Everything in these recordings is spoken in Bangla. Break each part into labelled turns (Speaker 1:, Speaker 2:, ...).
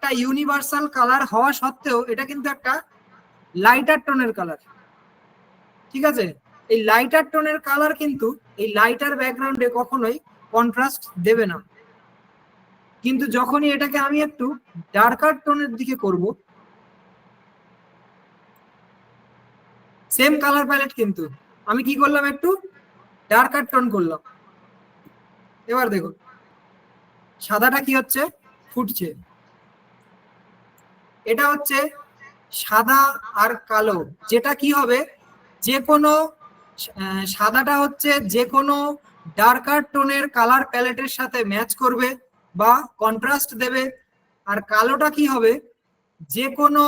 Speaker 1: একটা ইউনিভার্সাল কালার হওয়া সত্ত্বেও এটা কিন্তু একটা লাইটার টোনের কালার, ঠিক আছে? এই লাইটার টোনের কালার কিন্তু এই লাইটার ব্যাকগ্রাউন্ডে কখনোই কন্ট্রাস্ট দেবে না, কিন্তু যখনই এটাকে আমি একটু ডার্কার টোনের দিকে করব, সেম কালার প্যালেট কিন্তু আমি কি করলাম, একটু ডার্কার টোন করলাম। এবার দেখুন সাদাটা কি হচ্ছে, ফুটছে। এটা হচ্ছে সাদা আর কালো, যেটা কি হবে, যে কোনো সাদাটা হচ্ছে যে কোনো ডার্কার টোনের কালার প্যালেটের সাথে ম্যাচ করবে বা কন্ট্রাস্ট দেবে, আর কালোটা কি হবে, যে কোনো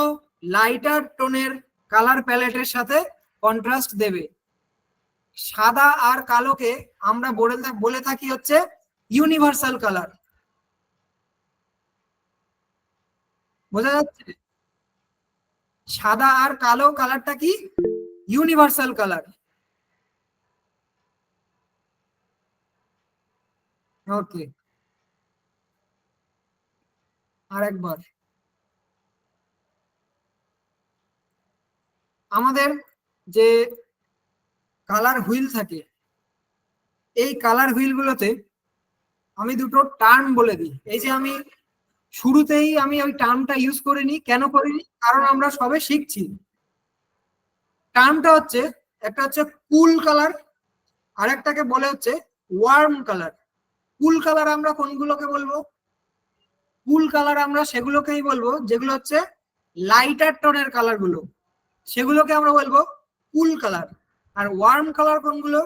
Speaker 1: লাইটার টোনের কালার প্যালেটের সাথে কন্ট্রাস্ট দেবে। সাদা আর কালোকে আমরা বলে থাকি হচ্ছে ইউনিভার্সাল কালার। বোঝা যাচ্ছে? সাদা আর কালো কালারটা কি, ইউনিভার্সাল কালার। ওকে, আরেকবার আমাদের যে কালার হুইল থাকে, এই কালার হুইল গুলোতে আমি দুটো টার্ম বলে দিই। এই যে আমি শুরুতেই আমি ওই টার্মটা ইউজ করিনি, কেন করিনি, কারণ আমরা সবে শিখছি। টার্মটা হচ্ছে, একটা হচ্ছে কুল কালার, আর একটাকে বলে হচ্ছে ওয়ার্ম কালার। কুল কালার আমরা কোনগুলোকে বলবো, কুল কালার আমরা সেগুলোকেই বলবো যেগুলো হচ্ছে লাইটার টোনের কালার গুলো, সেগুলোকে আমরা বলবো কুল কালার। আর ওয়ার্ম কালার কোনগুলো,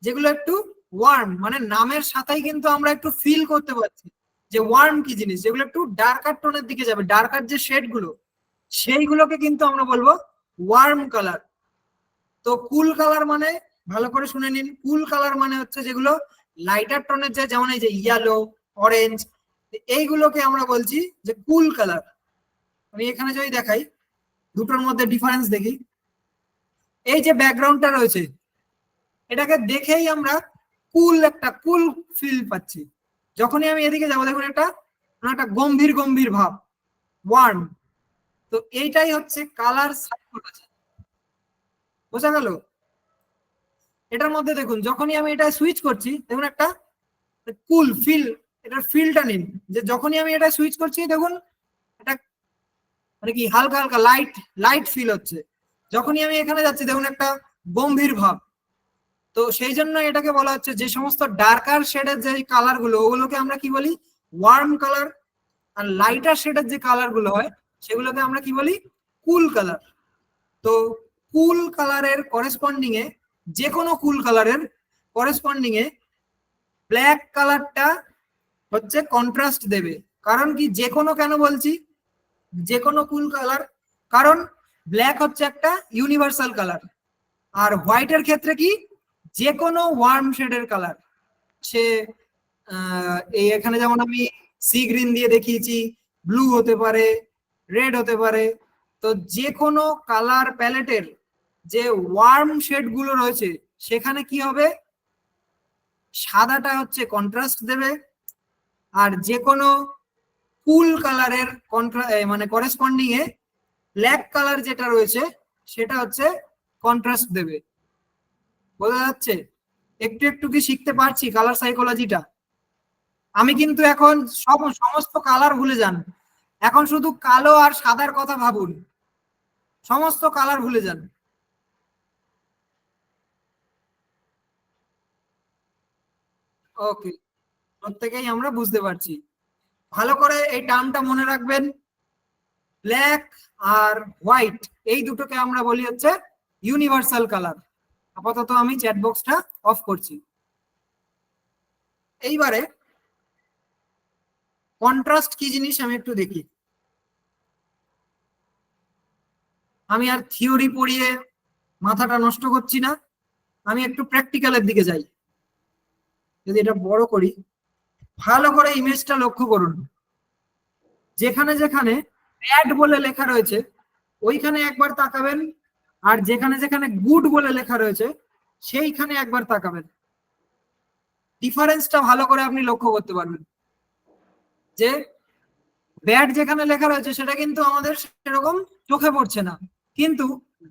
Speaker 1: যেগুলো একটু ওয়ার্ম, মানে নামের সাথেই কিন্তু আমরা একটু ফিল করতে পারছি যে ওয়ার্ম কি জিনিস, যেগুলো একটু ডার্কার টোনের দিকে যাবে, ডার্কার যে শেড গুলো সেইগুলোকে কিন্তু আমরা বলবো ওয়ার্ম কালার। তো কুল কালার মানে, ভালো করে শুনে নিন, কুল কালার মানে হচ্ছে যেগুলো লাইটার টোনের, যে যেমন এই যে ইয়েলো, অরেঞ্জ, এইগুলোকে আমরা বলছি যে কুল কালার। আমি এখানে যদি দেখাই দুটোর মধ্যে ডিফারেন্স দেখি, এই যে ব্যাকগ্রাউন্ডটা রয়েছে এটাকে দেখেই আমরা কুল, একটা কুল ফিল পাচ্ছি। যখনই আমি এদিকে যাবো দেখুন একটা একটা গম্ভীর গম্ভীর ভাব, ওয়ার্ম। তো এইটাই হচ্ছে কালার সাইকোলজি। বোঝা গেল? এটার মধ্যে দেখুন যখনই আমি এটা সুইচ করছি দেখুন একটা কুল ফিল, এটার ফিলটা নিন, যে যখনই আমি এটা সুইচ করছি দেখুন এটা মানে কি হালকা হালকা লাইট লাইট ফিল হচ্ছে, যখনই আমি এখানে যাচ্ছি দেখুন একটা গম্ভীর ভাব। তো সেই জন্য এটাকে বলা হচ্ছে, যে সমস্ত ডার্কার শেডের যে কালার গুলো ওগুলোকে আমরা কি বলি, ওয়ার্ম কালার। আর লাইটার শেডের যে কালার গুলো হয় সেগুলোকে আমরা কি বলি, কুল কালার। তো কুল কালারের করেসপন্ডিং এ, যে কোনো কুল কালারের করেসপন্ডিং এ ব্ল্যাক কালারটা হচ্ছে কন্ট্রাস্ট দেবে। কারণ কি, যে কোনো, কেন বলছি যে কোনো কুল কালার, কারণ ব্ল্যাক হচ্ছে একটা ইউনিভার্সাল কালার, আর হোয়াইটের ক্ষেত্রে কি, যে কোনো ওয়ার্ম শেডের কালার। সে এই এখানে যেমন আমি সি গ্রিন দিয়ে দেখিয়েছি, ব্লু হতে পারে, রেড হতে পারে। তো যে কোনো কালার প্যালেটের যে ওয়ার্ম শেড গুলো রয়েছে সেখানে কি হবে, সাদাটা হচ্ছে কন্ট্রাস্ট দেবে, আর যে কোনো কুল কালারের মানে করেসপন্ডিং এ ব্ল্যাক কালার যেটা রয়েছে সেটা হচ্ছে কন্ট্রাস্ট দেবে। বোঝা যাচ্ছে? একটু একটু কি শিখতে পারছি কালার সাইকোলজিটা? আমি কিন্তু এখন সমস্ত কালার ভুলে যান, এখন শুধু কালো আর সাদার কথা ভাবুন, সমস্ত কালার ভুলে যান। ওকে, প্রত্যেকেই আমরা বুঝতে পারছি। ভালো করে এই টার্মটা মনে রাখবেন, ব্ল্যাক আর হোয়াইট এই দুটোকে আমরা বলি হচ্ছে ইউনিভার্সাল কালার। আপাতত আমি চ্যাট বক্সটা অফ করছি। এইবারে কন্ট্রাস্ট কি জিনিস আমি একটু দেখি। আমি আর থিওরি পড়িয়ে মাথাটা নষ্ট করছি না, আমি একটু প্র্যাকটিক্যালের দিকে যাই। যদি এটা বড় করি, ভালো করে ইমেজটা লক্ষ্য করুন, যেখানে যেখানে ব্যাড বলে লেখা রয়েছে ওইখানে একবার তাকাবেন, আর যেখানে যেখানে গুড বলে লেখা রয়েছে সেইখানে একবার তাকাবেন। ডিফারেন্সটা ভালো করে আপনি লক্ষ্য করতে পারবেন, যে ব্যাড যেখানে লেখা রয়েছে সেটা কিন্তু আমাদের সেরকম চোখে পড়ছে না, কিন্তু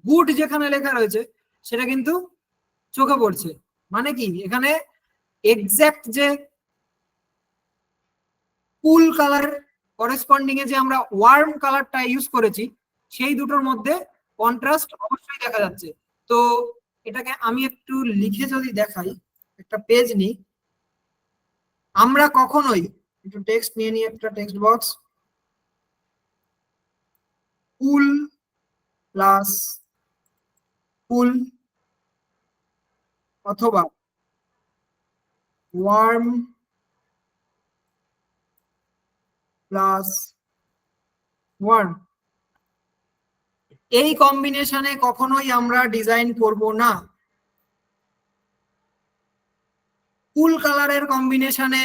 Speaker 1: গুড যেখানে লেখা রয়েছে সেটা কিন্তু চোখে পড়ছে। মানে কি, এখানে এক্সাক্ট যে কুল কালার করেসপন্ডিং এ যে আমরা ওয়ার্ম কালারটা ইউজ করেছি, সেই দুটোর মধ্যে কন্ট্রাস্ট অবশ্যই দেখা যাচ্ছে। তো এটাকে আমি একটু লিখে যদি দেখাই, একটা পেজ নিই, আমরা কখনোই একটু টেক্সট নিয়ে নিই, একটা টেক্সট বক্স, কুল প্লাস কুল অথবা ওয়ার্ম প্লাস ওয়ার্ম, এই কম্বিনেশনে কখনোই আমরা ডিজাইন করব না। কুল কালারের কম্বিনেশনে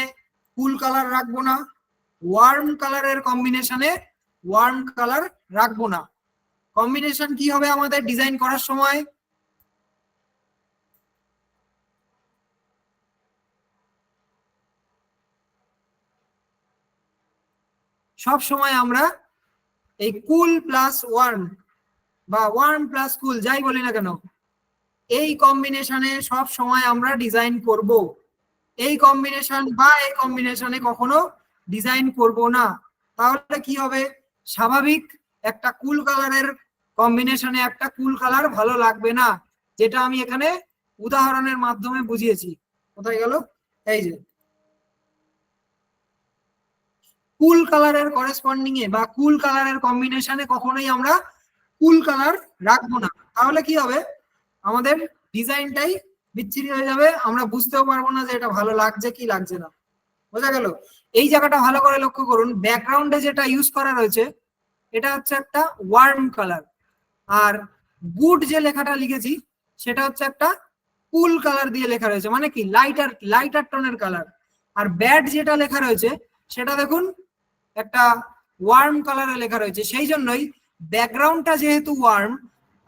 Speaker 1: কুল কালার রাখবো না, ওয়ার্ম কালারের কম্বিনেশনে ওয়ার্ম কালার রাখবো না। কম্বিনেশন কি হবে আমাদের ডিজাইন করার সময়? সব সময় আমরা এই কুল প্লাস ওয়ার্ম বা ওয়ার্ম প্লাস কুল যাই বলি না কেন, এই কম্বিনেশনে সব সময় আমরা ডিজাইন করব। এই কম্বিনেশন বা এই কম্বিনেশনে কখনো ডিজাইন করব না। তাহলে কি হবে? স্বাভাবিক একটা কুল কালারের কম্বিনেশনে একটা কুল কালার ভালো লাগবে না, যেটা আমি এখানে উদাহরণের মাধ্যমে বুঝিয়েছি। কোথায় গেল? এই যে কুল কালারের করেসপন্ডিং এ বা কুল কালারের কম্বিনেশনে কখনোই আমরা কুল কালার রাখবো না। তাহলে কি হবে? আমাদের ডিজাইনটাই বিচ্ছিরি হয়ে যাবে, আমরা বুঝতেও পারবো না যে এটা ভালো লাগছে কি লাগছে না। বোঝা গেল? এই জায়গাটা ভালো করে লক্ষ্য করুন, ব্যাকগ্রাউন্ডে যেটা ইউজ করা রয়েছে এটা হচ্ছে একটা ওয়ার্ম কালার, আর গুড যে লেখাটা লিখেছি সেটা হচ্ছে একটা কুল কালার দিয়ে লেখা রয়েছে, মানে কি লাইটার লাইটার টোনের কালার। আর ব্যাড যেটা লেখা রয়েছে সেটা দেখুন একটা ওয়ার্ম কালারে লেখা রয়েছে। সেই জন্যই ব্যাকগ্রাউন্ডটা যেহেতু ওয়ার্ম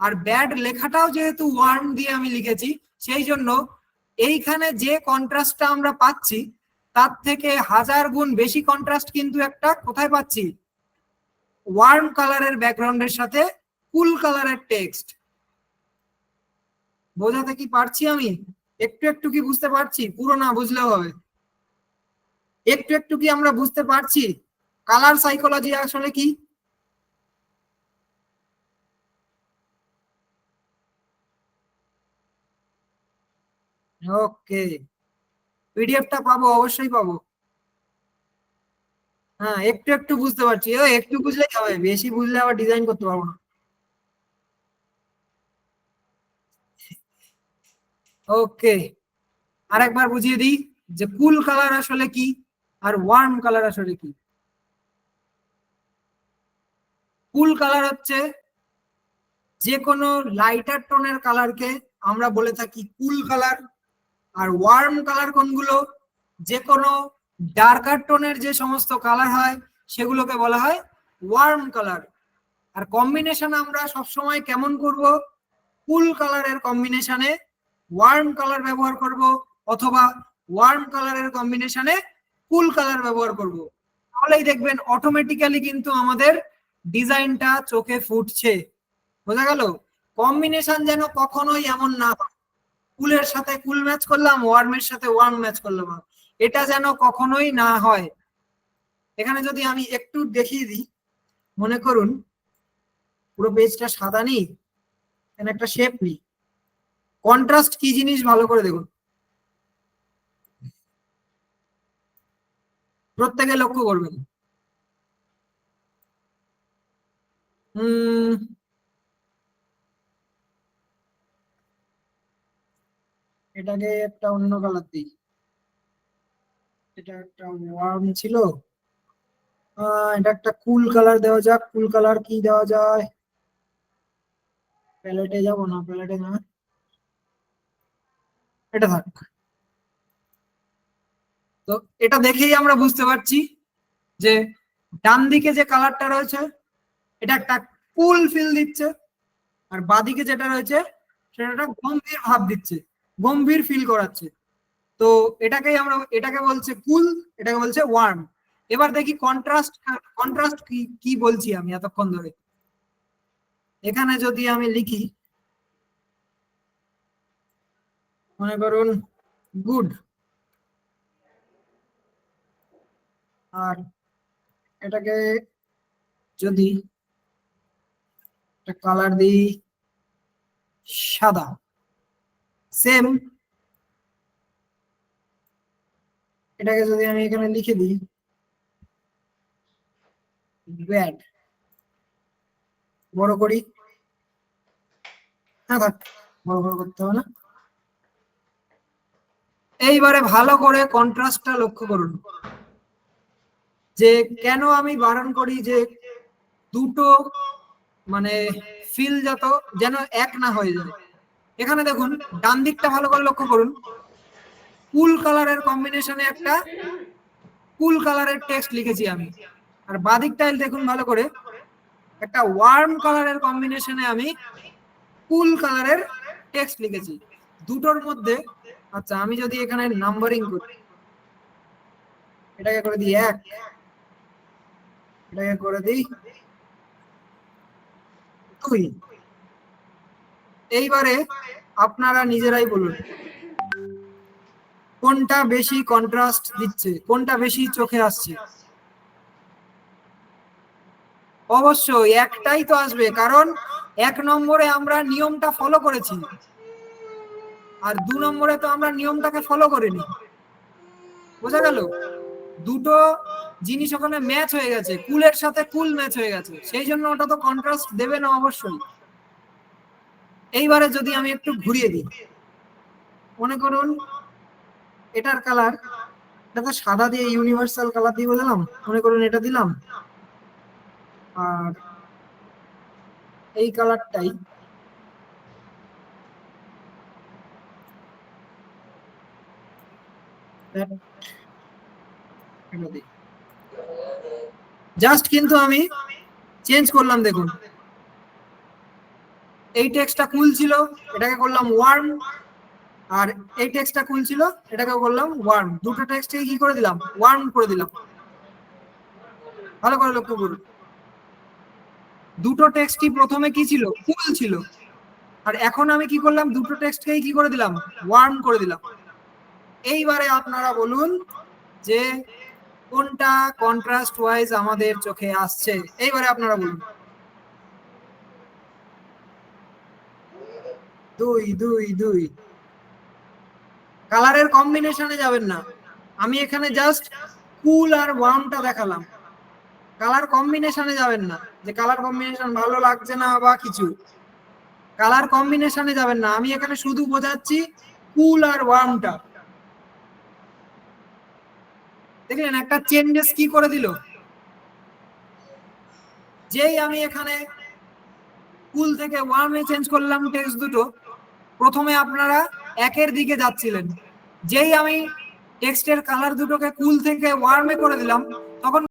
Speaker 1: আর ব্যাড লেখাটাও যেহেতু ওয়ার্ম দিয়ে আমি লিখেছি, সেই জন্য এইখানে যে কন্ট্রাস্টটা আমরা পাচ্ছি তার থেকে 1000 গুণ বেশি কন্ট্রাস্ট কিন্তু একটা কোথায় পাচ্ছি? ওয়ার্ম কালারের ব্যাকগ্রাউন্ডের সাথে কুল কালারের টেক্সট। বোঝাতে কি পারছি আমি? একটু একটু কি বুঝতে পারছি? পুরো না বুঝলেও হবে, একটু একটু কি আমরা বুঝতে পারছি কালার সাইকোলজি আসলে কি? ওকে, পিডিএফটা পাবো, অবশ্যই পাবো। হ্যাঁ, একটু একটু বুঝতে পারছি, একটু বুঝলেই হবে, বেশি বুঝলে আবার ডিজাইন করতে পারবো না। ওকে, আরেকবার বুঝিয়ে দিই যে কুল কালার আসলে কি আর ওয়ার্ম কালার আসলে কি। কুল কালার হচ্ছে যে কোনো লাইটার টোনের কালারকে আমরা বলে থাকি কুল কালার, আর ওয়ার্ম কালার কোনগুলো? যে কোনো ডার্কার টোনের যে সমস্ত কালার হয় সেগুলোকে বলা হয় ওয়ার্ম কালার। আর কম্বিনেশন আমরা সবসময় কেমন করব? কুল কালারের কম্বিনেশনে ওয়ার্ম কালার ব্যবহার করব, অথবা ওয়ার্ম কালারের কম্বিনেশনে কুল কালার ব্যবহার করব। তাহলেই দেখবেন অটোমেটিক্যালি কিন্তু আমাদের ডিজাইনটা চোখে ফুটছে। বোঝা গেল? কম্বিনেশন যেন কখনোই এমন না হয় কুলের সাথে কুল ম্যাচ করলাম, ওয়ার্মের সাথে ওয়ার্ম ম্যাচ করলাম, এটা যেন কখনোই না হয়। এখানে যদি আমি একটু দেখিয়ে দিই, মনে করুন পুরো পেজটা সাদা নেই, এখানে একটা শেপ নেই, কন্ট্রাস্ট কি জিনিস ভালো করে দেখুন, প্রত্যেকে লক্ষ্য করবেন। এটাকে একটা অন্য কালার দিই, এটা একটা ওয়ার্ম ছিল, এটা একটা কুল কালার দেওয়া যাক। কুল কালার কি দেওয়া যায়? প্যালেটে যাব না, প্যালেটে না, এটা থাক। তো এটা দেখেই আমরা বুঝতে পারছি যে ডান দিকে যে কালারটা রয়েছে এটা একটা কুল ফিল দিচ্ছে, আর বাদিকে যেটা রয়েছে সেটা একটা গম্ভীর ভাব দিচ্ছে, গম্ভীর ফিল করাচ্ছে। তো এটাকেই আমরা, এটাকে বলছে কুল, এটাকে বলছে ওয়ার্ম। এবার দেখি কন্ট্রাস্ট, কন্ট্রাস্ট কি বলছি আমি এতক্ষণ ধরে। এখানে যদি আমি লিখি, মনে করুন গুড, আর এটাকে যদি একটা কালার দিই সাদা, সেম এটাকে যদি আমি এখানে লিখে দিই ব্যাড, বড় করি, হ্যাঁ থাক, বড় বড় করতে হবে না। এইবারে ভালো করে কন্ট্রাস্টটা লক্ষ্য করুন, যে কেন আমি বারণ করি যে দুটো মানে ফিল যত যেন এক না হয়ে যায়। এখানে দেখুন ডান দিকটা ভালো করে লক্ষ্য করুন, কুল কালারের কম্বিনেশনে একটা কুল কালারের টেক্সট লিখেছি আমি, আর বাদিকটাই দেখুন ভালো করে, একটা ওয়ার্ম কালারের কম্বিনেশনে আমি কুল কালারের টেক্সট লিখেছি দুটোর মধ্যে। আচ্ছা আমি যদি এখানে নাম্বারিং করি, এটাকে করে দিই 1, এটাকে করে দিই 2। এইবারে আপনারা নিজেরাই বলুন কোনটা বেশি কন্ট্রাস্ট দিচ্ছে, কোনটা বেশি চোখে আসছে। অবশ্যই একটাই তো আসবে, কারণ 1 নম্বরে আমরা নিয়মটা ফলো করেছি, আর 2 নম্বরে তো আমরা নিয়মটাকে ফলো করিনি। বোঝা গেল? দুটো জিনিস ওখানে ম্যাচ হয়ে গেছে, কুলের সাথে কুল ম্যাচ হয়ে গেছে, সেই জন্য ওটা তো কন্ট্রাস্ট দেবে না অবশ্যই। এইবারে যদি আমি একটু ঘুরিয়ে দিই, মনে করুন এটার কালার, এটা তো সাদা দিয়ে ইউনিভার্সাল কালার দিয়ে বললাম, মনে করুন এটা দিলাম, আর এই কালারটাই জাস্ট কিন্তু আমি চেঞ্জ করলাম। দেখুন এই টেক্সটটা কুল ছিল, এটাকে করলাম ওয়ার্ম, আর এই টেক্সটটা কুল ছিল, এটাকে করলাম ওয়ার্ম। দুটো টেক্সটকে কি করে দিলাম, ওয়ার্ম করে দিলাম। ভালো করে লক্ষ্য করুন, দুটো টেক্সটই প্রথমে কি ছিল, কুল ছিল, আর এখন আমি কি করলাম, দুটো টেক্সটকেই কি করে দিলাম, ওয়ার্ম করে দিলাম। এইবারে আপনারা বলুন যে কোনটা কন্ট্রাস্ট ওয়াইজ আমাদের চোখে আসছে। এইবারে আপনারা বলুন। 2 কালারের কম্বিনেশনে যাবেন না, আমি এখানে জাস্ট কুল আর ওয়ার্মটা দেখালাম, কালার কম্বিনেশনে যাবেন না, যে কালার কম্বিনেশন ভালো লাগছে না বা কিছু, কালার কম্বিনেশনে যাবেন না, আমি এখানে শুধু বোঝাচ্ছি কুল আর ওয়ার্মটা। দেখলেন একটা চেঞ্জেস কি করে দিল, যেই আমি এখানে কুল থেকে ওয়ার্মে চেঞ্জ করলাম টেক্সট দুটো, প্রথমে আপনারা একের দিকে যাচ্ছিলেন, যেই আমি টেক্সটের কালার দুটোকে কুল থেকে ওয়ার্মে করে দিলাম, তখন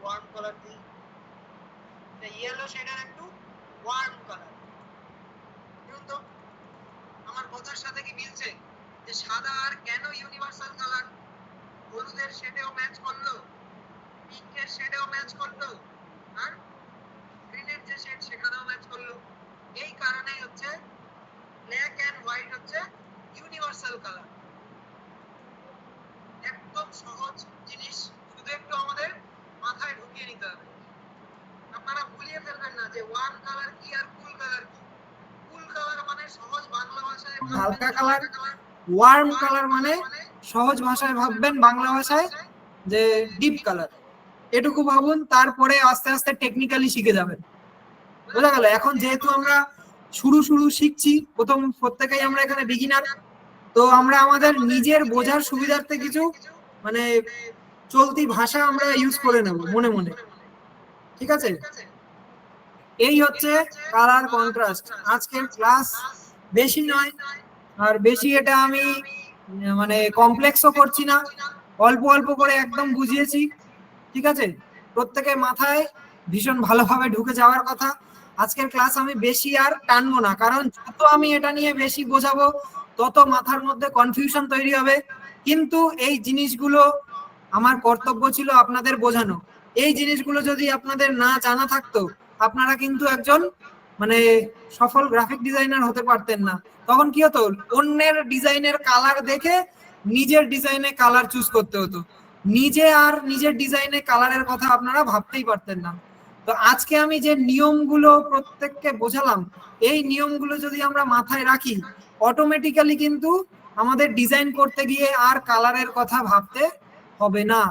Speaker 1: ওয়ার্ম কালার দিই, ইয়েলো শেডের একটু ওয়ার্ম কালার। দেখুন তো আমার কথার সাথে কি মিলছে যে সাদা আর কেন ইউনিভার্সাল কালার? হলুদের শেডেও ম্যাচ করলো, পিঙ্কের শেডেও ম্যাচ করলো, আর গ্রিনের যে শেড সেখানেও ম্যাচ করলো। এই কারণেই হচ্ছে ব্ল্যাক এন্ড হোয়াইট হচ্ছে ইউনিভার্সাল কালার। একদম সহজ জিনিস, শুধু একটু আমাদের মাথায় ঢুকিয়ে নিতে হবে। আপনারা ভুলিয়ে ফেলবেন না যে ওয়ার্ম কালার কি আর কুল কালার কি। কুল কালার মানে সহজ বাংলা ভাষায় হালকা কালার, ওয়ার্ম কালার মানে সহজ ভাষায় ভাববেন বাংলা ভাষায় যে ডিপ কালার। এটুকু ভাবুন, তারপরে আস্তে আস্তে টেকনিক্যালি শিখে যাবেন। বোঝা গেল? এখন যেহেতু আমরা শুরু শিখছি, প্রত্যেকেই আমরা এখানে বিগিনার, তো আমরা আমাদের নিজের বোঝার সুবিধার্থে কিছু মানে চলতি ভাষা আমরা ইউজ করে নেব মনে মনে, ঠিক আছে? এই হচ্ছে কালার কন্ট্রাস্ট। আজকের ক্লাস বেশি নয়, আর বেশি এটা আমি মানে কমপ্লেক্সও করছি না, অল্প অল্প করে একদম বুঝিয়েছি, ঠিক আছে? প্রত্যেকের মাথায় ভীষণ ভালোভাবে ঢুকে যাওয়ার কথা। আজকের ক্লাস আমি বেশি আর টানবো না, কারণ যত আমি এটা নিয়ে বেশি বোঝাবো তত মাথার মধ্যে কনফিউশন তৈরি হবে। কিন্তু এই জিনিসগুলো আমার কর্তব্য ছিল আপনাদের বোঝানো। এই জিনিসগুলো যদি আপনাদের না জানা থাকতো, আপনারা কিন্তু একজন মানে সফল গ্রাফিক ডিজাইনার হতে পারতেন না। তখন কি হতো, অন্যের ডিজাইনের কালার দেখে নিজের ডিজাইনে কালার চুজ করতে হতো, নিজে আর নিজের ডিজাইনে কালারের কথা আপনারা ভাবতেই পারতেন না। তো আজকে আমি যে নিয়মগুলো প্রত্যেককে বোঝালাম, এই নিয়মগুলো যদি আমরা মাথায় রাখি, অটোমেটিক্যালি কিন্তু আমাদের ডিজাইন করতে গিয়ে আর কালারের কথা ভাবতে হবে না।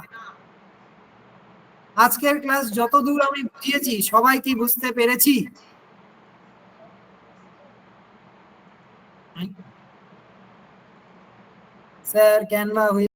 Speaker 1: আজকের ক্লাস যতদূর আমি বুঝিয়েছি, সবাই কি বুঝতে পেরেছি? Sir Canva